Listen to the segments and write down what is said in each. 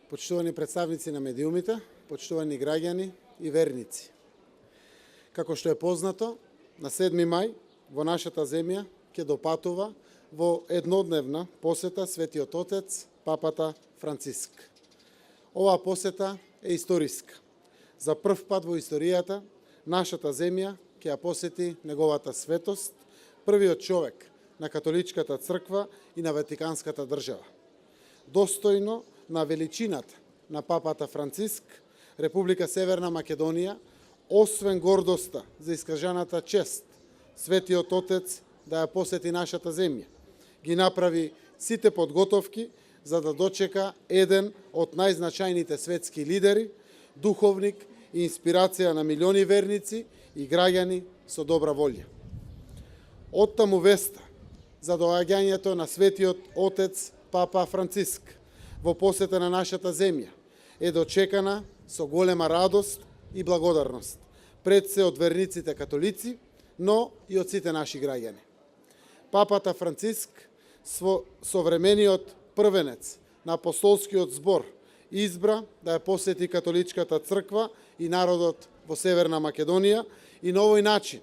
почитувани представници на медиумите, почитувани граѓани и верници. Како што е познато, на 7 мај во нашата земја ќе допатува во еднодневна посета Светиот Отец, папата Франциск. Оваа посета е историска. За прв пат во историјата нашата земја ќе ја посети неговата светост, првиот човек на католичката црква и на Ватиканската држава. Достојно на величината на папата Франциск, Република Северна Македонија, освен гордоста за искажаната чест, Светиот Отец да ја посети нашата земја, ги направи сите подготовки за да дочека еден од најзначајните светски лидери, духовник и инспирација на милиони верници и граѓани со добра волја. Оттаму веста за доаѓањето на Светиот Отец Папа Франциск во посета на нашата земја е дочекана со голема радост и благодарност, пред се од верниците католици, но и од сите наши граѓани. Папата Франциск, современиот првенец на апостолскиот збор, избра да ја посети католичката црква и народот во Северна Македонија и на овој начин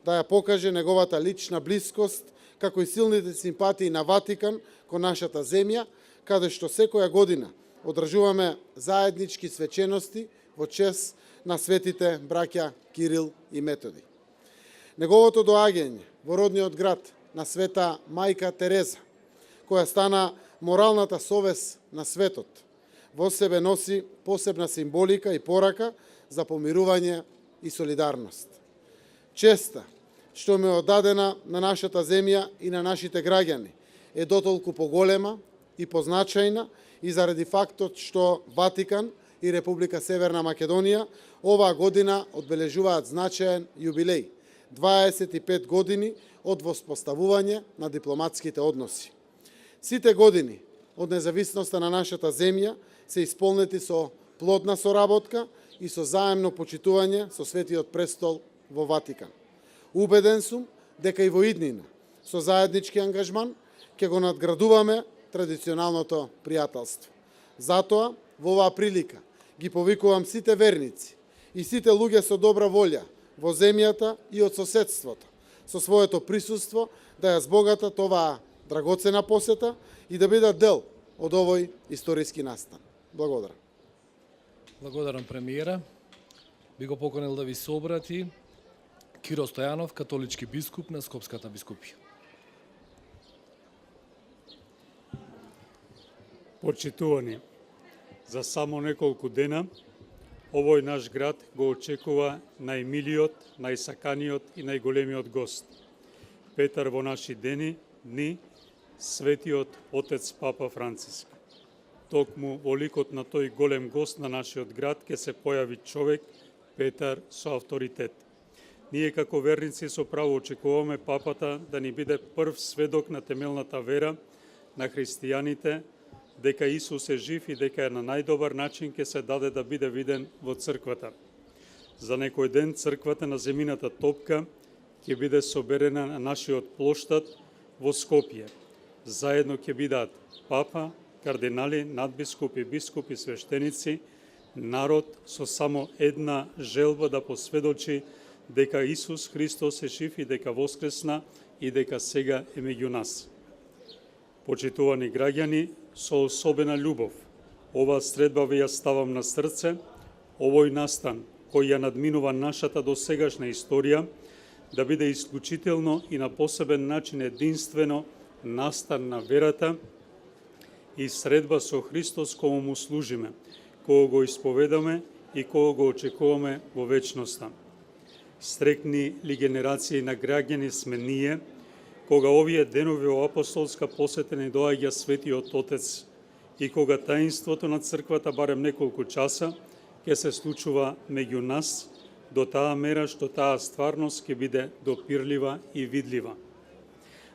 да ја покаже неговата лична блискост, како и силните симпатии на Ватикан кон нашата земја, каде што секоја година одржуваме заеднички свечености во чест на светите браќа Кирил и Методи. Неговото доаѓање во родниот град на света мајка Тереза, која стана моралната совест на светот, во себе носи посебна символика и порака за помирување и солидарност. Честа што ме одадена на нашата земја и на нашите граѓани е дотолку поголема и позначајна и заради фактот што Ватикан и Република Северна Македонија оваа година одбележуваат значаен јубилеј – 25 години од воспоставување на дипломатските односи. Сите години од независноста на нашата земја се исполнети со плодна соработка и со заемно почитување со Светиот престол во Ватикан. Убеден сум дека и во иднина, со заеднички ангажман, ќе го надградуваме традиционалното пријателство. Затоа, во оваа прилика, ги повикувам сите верници и сите луѓе со добра волја во земјата и од соседството, со своето присуство да ја збогатат оваа драгоцена посета и да бидат дел од овој историски настан. Благодарам. Благодарам премиера. Би го поканил да ви се обрати Киро Стојанов, католички бискуп на Скопската бискупија. Почитувани, за само неколку дена овој наш град го очекува најмилиот, најсаканиот и најголемиот гост. Петар во наши дни, Светиот Отец Папа Франциск. Токму во ликот на тој голем гост на нашиот град ќе се појави човек, Петар, со авторитет. Ние како верници со право очекуваме папата да ни биде прв сведок на темелната вера на христијаните, дека Исус е жив и дека на најдобар начин ќе се даде да биде виден во црквата. За некој ден црквата на земината топка ќе биде соберена на нашиот плоштад во Скопје. Заедно ќе бидат папа, кардинали, надбискупи, бискупи, свештеници, народ со само една желба да посведочи дека Исус Христос е жив и дека воскресна и дека сега е меѓу нас. Почитувани граѓани, со особена љубов, оваа средба ви ја ставам на срце, овој настан кој ја надминува нашата досегашна историја, да биде исклучително и на посебен начин единствено настан на верата и средба со Христос кому му служиме, кога го исповедаме и кога го очекуваме во вечноста. Стрекни ли генерации на граѓани сме ние, кога овие денови во апостолска посета ни доаѓа Светиот Отец и кога таинството на црквата барем неколку часа ќе се случува меѓу нас, до таа мера што таа стварност ќе биде допирлива и видлива.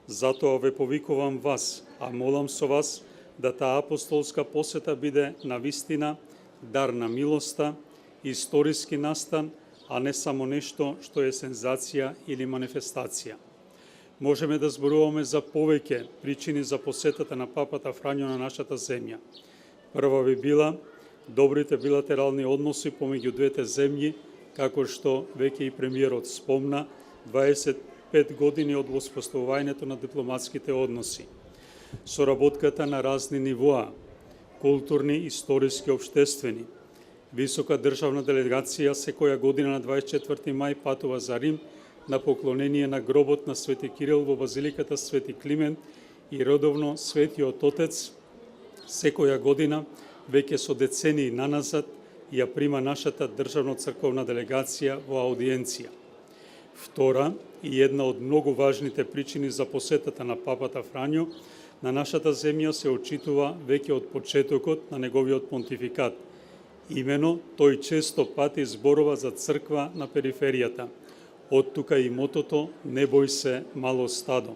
Затоа ве повикувам вас, а молам со вас да таа апостолска посета биде навистина дар на милоста, историски настан, а не само нешто што е сензација или манифестација. Можеме да зборуваме за повеќе причини за посетата на папата Фрањо на нашата земја. Прва би била добрите билатерални односи помеѓу двете земји, како што веќе и премиерот спомна, 25 години од воспоставувањето на дипломатските односи. Соработката на разни нивоа, културни, историски, обштествени. Висока државна делегација секоја година на 24 мај патува за Рим на поклонение на гробот на Свети Кирил во базиликата Свети Климент и редовно Светиот Отец секоја година веќе со децении наназад ја прима нашата државно-црковна делегација во аудиенција. Втора и една од многу важните причини за посетата на папата Фрањо на нашата земја се очитува веќе од почетокот на неговиот понтификат. Имено, тој често пати зборува за црква на периферијата. Од тука и мотото "Не бој се, мало стадо".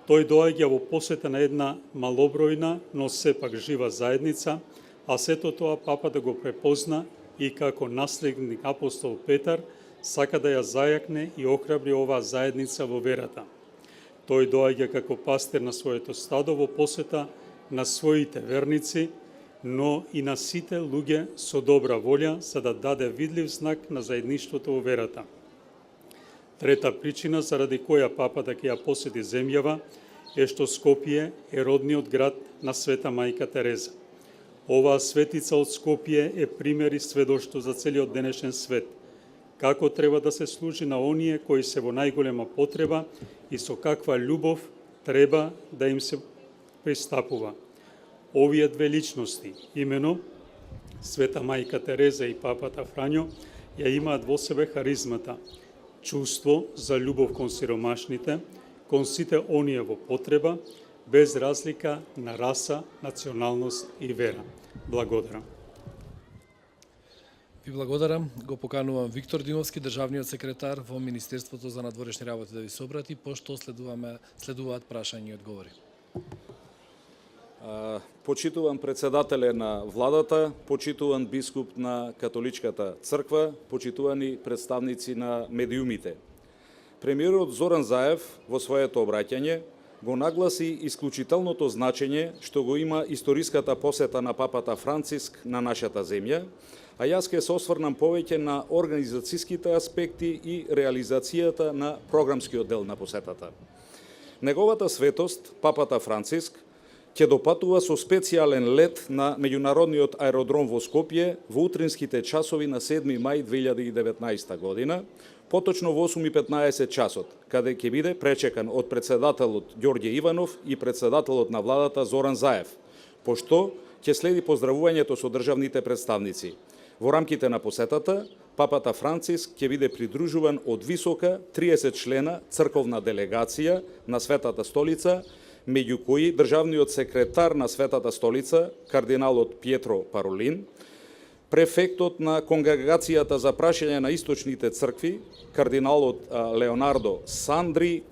Тој доаѓа во посета на една малобројна, но сепак жива заедница, а сето тоа папата го препозна и како наследник апостол Петар сака да ја зајакне и охрабри оваа заедница во верата. Тој доаѓа како пастир на своето стадо во посета на своите верници, но и на сите луѓе со добра волја, за да даде видлив знак на заедништвото во верата. Трета причина заради која папата ќе ја посети земјава е што Скопје е родниот град на Света мајка Тереза. Оваа светица од Скопје е пример и сведоштво за целиот денешен свет, како треба да се служи на оние кои се во најголема потреба и со каква љубов треба да им се пристапува. Овие две личности, имено Света мајка Тереза и папата Фрањо, ја имаат во себе харизмата, чувство за љубов кон сиромашните, кон сите оние во потреба, без разлика на раса, националност и вера. Благодарам. Ви благодарам. Го поканувам Виктор Димовски, државниот секретар во Министерството за надворешни работи да ви се обрати, пошто следуваат прашања и одговори. Почитуван председателе на владата, почитуван бискуп на католичката црква, почитувани представници на медиумите. Премиерот Зоран Заев во своето обраќање го нагласи исклучителното значење што го има историската посета на папата Франциск на нашата земја, а јас ќе се осврнам повеќе на организацијските аспекти и реализацијата на програмскиот дел на посетата. Неговата светост, папата Франциск, ќе допатува со специјален лет на меѓународниот аеродром во Скопје во утринските часови на 7 мај 2019 година, поточно во 8:15 часот, каде ќе биде пречекан од председателот Ѓорѓе Иванов и председателот на владата Зоран Заев, пошто ќе следи поздравувањето со државните представници. Во рамките на посетата, папата Франциск ќе биде придружуван од висока 30 члена црковна делегација на Светата столица, меѓу кои државниот секретар на Светата столица, кардиналот Пиетро Паролин, префектот на Конгрегацијата за прашање на источните цркви, кардиналот Леонардо Сандри,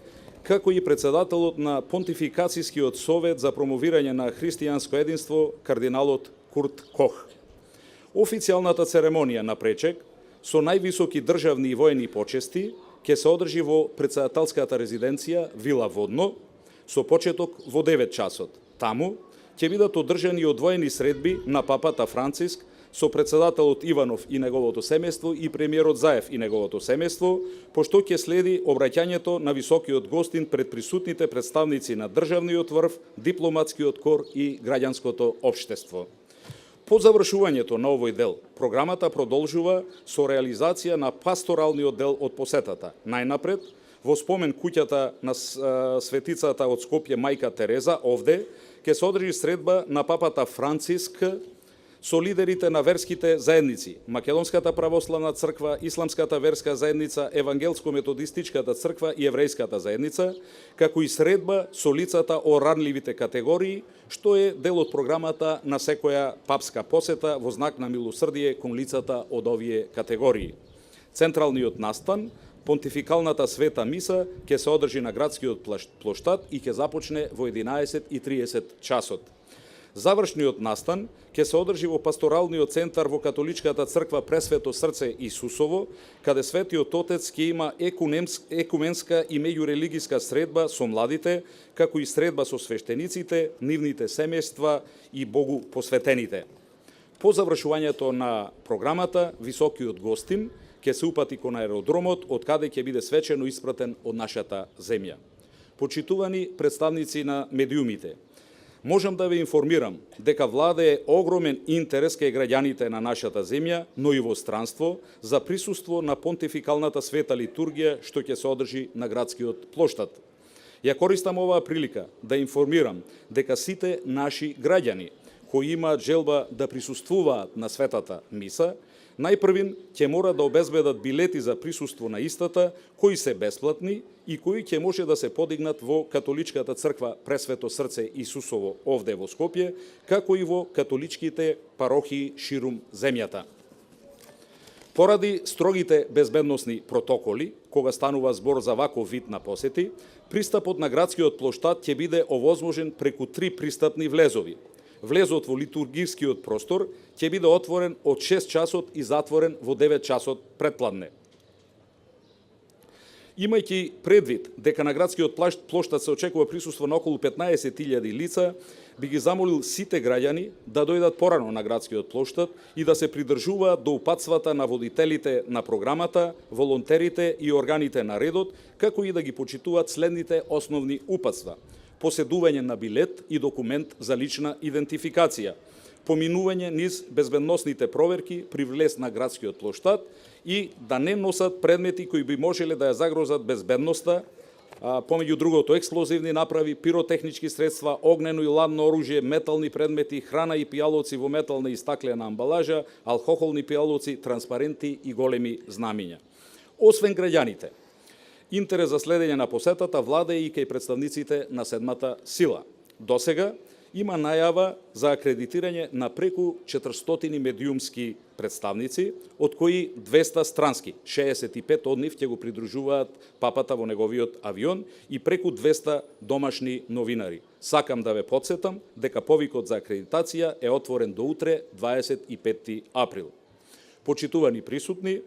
како и председателот на Понтификацијскиот совет за промовирање на христијанско единство, кардиналот Курт Кох. Официјалната церемонија на пречек со највисоки државни и воени почести ќе се одржи во председателската резиденција Вила Водно со почеток во 9 часот. Таму ќе бидат одржани одвоени средби на папата Франциск со председателот Иванов и неговото семејство и премиерот Заев и неговото семејство, пошто ќе следи обраќањето на високиот гостин пред присутните представници на државниот врв, дипломатскиот кор и граѓанското општество. По завршувањето на овој дел, програмата продолжува со реализација на пасторалниот дел од посетата. Најнапред, во спомен куќата на светицата од Скопје мајка Тереза, овде, ќе се одржи средба на папата Франциск со лидерите на верските заедници, Македонската православна црква, Исламската верска заедница, Евангелско-методистичката црква и Еврејската заедница, како и средба со лицата о ранливите категории, што е дел од програмата на секоја папска посета во знак на милосрдие кон лицата од овие категории. Централниот настан, понтификалната света миса, ќе се одржи на градскиот плоштад и ќе започне во 11:30 часот. Завршниот настан ќе се одржи во пасторалниот центар во католичката црква Пресвето срце Исусово, каде Светиот Отец ќе има екуменска и меѓурелигиска средба со младите, како и средба со свештениците, нивните семејства и Богу посветените. По завршувањето на програмата, високиот гостин ќе се упати кон аеродромот, од каде ќе биде свечено испратен од нашата земја. Почитувани представници на медиумите, можам да ве информирам дека владее огромен интерес кај граѓаните на нашата земја, но и во странство, за присуство на понтификалната света литургија што ќе се одржи на градскиот плоштад. Ја користам оваа прилика да информирам дека сите наши граѓани кои имаат желба да присуствуваат на светата миса, најпрвин ќе мора да обезбедат билети за присуство на истата, кои се бесплатни и кои ќе може да се подигнат во католичката црква Пресвето срце Исусово овде во Скопје, како и во католичките парохии ширум земјата. Поради строгите безбедносни протоколи, кога станува збор за ваков вид на посети, пристапот на градскиот плоштад ќе биде овозможен преку 3 пристапни влезови. Влезот во литургискиот простор ќе биде отворен од 6 часот и затворен во 9 часот предпладне. Имајќи предвид дека на градскиот плоштад се очекува присуство на околу 15.000 лица, би ги замолил сите граѓани да дојдат порано на градскиот плоштад и да се придржуваат до упатствата на водителите на програмата, волонтерите и органите на редот, како и да ги почитуваат следните основни упатства: поседување на билет и документ за лична идентификација, поминување низ безбедносните проверки при влез на градскиот плоштад и да не носат предмети кои би можеле да ја загрозат безбедноста, помеѓу другото експлозивни направи, пиротехнички средства, огнено и ладно оружје, метални предмети, храна и пијалоци во метална и стаклена амбалажа, алкохолни пијалоци, транспаренти и големи знамиња. Освен граѓаните, интерес за следење на посетата владее и кај представниците на седмата сила. Досега има најава за акредитирање на преку 400 медиумски представници, од кои 200 странски, 65 од нив ќе го придружуваат папата во неговиот авион и преку 200 домашни новинари. Сакам да ве потсетам дека повикот за акредитација е отворен до утре, 25 април. Почитувани присутни,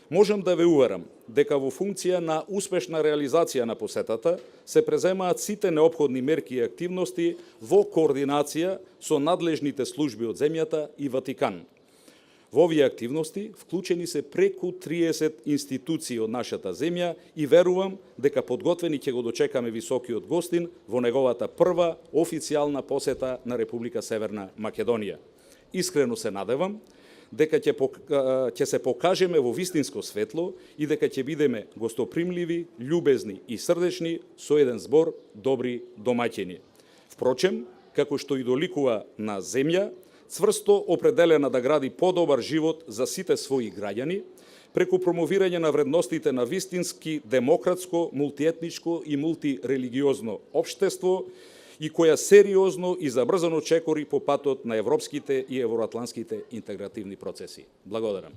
можам да ве уверам дека во функција на успешна реализација на посетата се преземаат сите неопходни мерки и активности во координација со надлежните служби од земјата и Ватикан. Во овие активности вклучени се преку 30 институции од нашата земја и верувам дека подготвени ќе го дочекаме високиот гостин во неговата прва официјална посета на Република Северна Македонија. Искрено се надевам дека ќе се покажеме во вистинско светло и дека ќе бидеме гостопримливи, љубезни и срдечни со еден збор добри домаќини. Впрочем, како што и доликува на земја, цврсто определена да гради подобар живот за сите своји граѓани, преку промовирање на вредностите на вистински демократско, мултиетничко и мултирелигиозно општество и која сериозно и забрзано чекори по патот на европските и евроатланските интегративни процеси. Благодарам.